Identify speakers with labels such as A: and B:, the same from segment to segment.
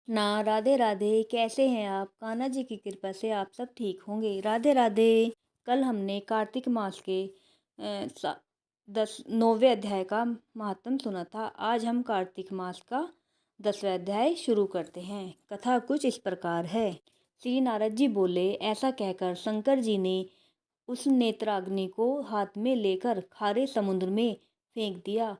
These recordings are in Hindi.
A: ना राधे राधे, कैसे हैं आप? कान्हा जी की कृपा से आप सब ठीक होंगे। राधे राधे। कल हमने कार्तिक मास के 9वें अध्याय का महात्म सुना था। आज हम कार्तिक मास का 10वां अध्याय शुरू करते हैं। कथा कुछ इस प्रकार है। श्री नारद जी बोले, ऐसा कहकर शंकर जी ने उस नेत्राग्नि को हाथ में लेकर खारे समुद्र में फेंक दिया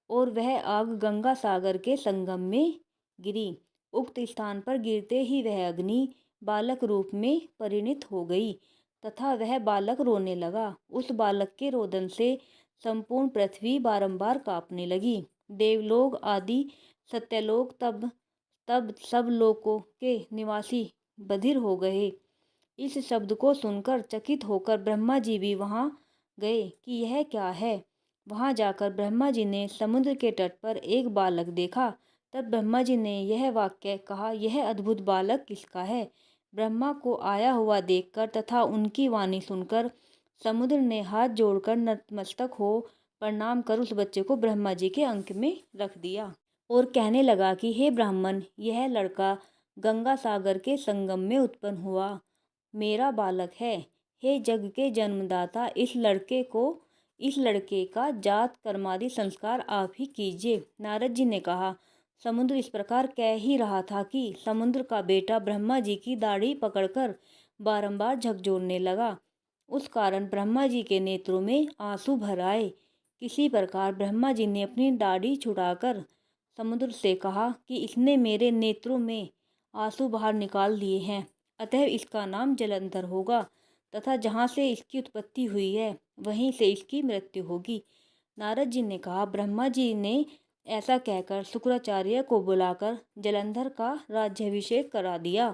A: और वह आग गंगा सागर के संगम में गिरी। उक्त स्थान पर गिरते ही वह अग्नि बालक रूप में परिणित हो गई तथा वह बालक रोने लगा। उस बालक के रोदन से संपूर्ण पृथ्वी बारंबार कांपने लगी। देवलोक आदि सत्यलोक तब तब सब लोकों के निवासी बधिर हो गए। इस शब्द को सुनकर चकित होकर ब्रह्मा जी भी वहां गए कि यह क्या है। वहां जाकर ब्रह्मा जी ने समुद्र के तट पर एक बालक देखा। तब ब्रह्मा जी ने यह वाक्य कहा, यह अद्भुत बालक किसका है? ब्रह्मा को आया हुआ देखकर तथा उनकी वाणी सुनकर समुद्र ने हाथ जोड़कर नतमस्तक हो प्रणाम कर उस बच्चे को ब्रह्मा जी के अंक में रख दिया और कहने लगा कि हे ब्राह्मण, यह लड़का गंगा सागर के संगम में उत्पन्न हुआ मेरा बालक है। हे जग के जन्मदाता, इस लड़के का जात कर्मादि संस्कार आप ही कीजिए। नारद जी ने कहा, समुद्र इस प्रकार कह ही रहा था कि समुद्र का बेटा ब्रह्मा जी की दाढ़ी पकड़कर बारंबार झकझोरने लगा। उस कारण ब्रह्मा जी के नेत्रों में आंसू भर आए। किसी प्रकार ब्रह्मा जी ने अपनी दाढ़ी छुड़ाकर समुद्र से कहा कि इसने मेरे नेत्रों में आंसू बाहर निकाल दिए हैं, अतः इसका नाम जलंधर होगा तथा जहाँ से इसकी उत्पत्ति हुई है वहीं से इसकी मृत्यु होगी। नारद जी ने कहा, ब्रह्मा जी ने ऐसा कहकर शुक्राचार्य को बुलाकर जलंधर का राज्याभिषेक करा दिया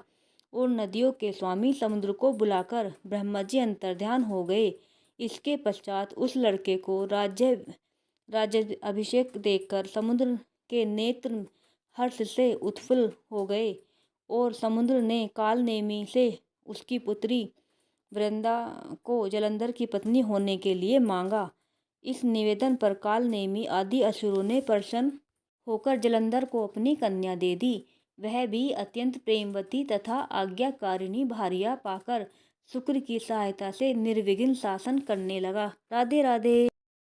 A: और नदियों के स्वामी समुद्र को बुलाकर ब्रह्मा जी अंतर्ध्यान हो गए। इसके पश्चात उस लड़के को राज्य अभिषेक देखकर समुद्र के नेत्र हर्ष से उत्फुल्ल हो गए और समुद्र ने काल नेमी से उसकी पुत्री वृंदा को जलंधर की पत्नी होने के लिए मांगा। इस निवेदन पर काल नेमी आदि असुरों ने प्रसन्न होकर जलंधर को अपनी कन्या दे दी। वह भी अत्यंत प्रेमवती तथा आज्ञाकारिणी भार्या पाकर शुक्र की सहायता से निर्विघ्न शासन करने लगा। राधे राधे।